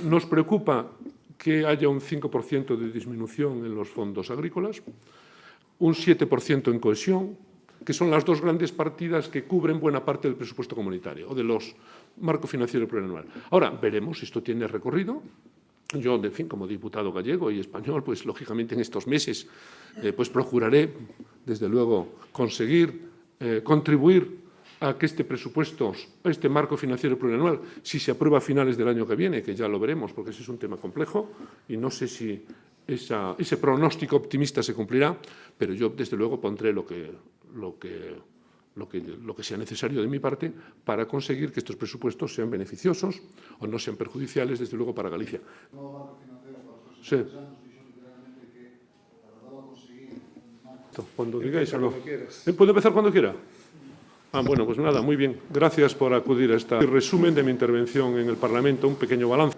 Nos preocupa que haya un 5% de disminución en los fondos agrícolas, un 7% en cohesión, que son las dos grandes partidas que cubren buena parte del presupuesto comunitario o de los marco financiero plurianual. Ahora, veremos si esto tiene recorrido. Yo, en fin, como diputado gallego y español, pues lógicamente en estos meses pues procuraré, desde luego, conseguir contribuir a que este presupuesto, este marco financiero plurianual, si se aprueba a finales del año que viene, que ya lo veremos, porque ese es un tema complejo, y no sé si ese pronóstico optimista se cumplirá, pero yo, desde luego, pondré lo que sea necesario de mi parte para conseguir que estos presupuestos sean beneficiosos o no sean perjudiciales, desde luego, para Galicia. Sí. Cuando digáis algo. ¿Puedo empezar cuando quiera? Bueno, pues nada, muy bien. Gracias por acudir a este resumen de mi intervención en el Parlamento, un pequeño balance.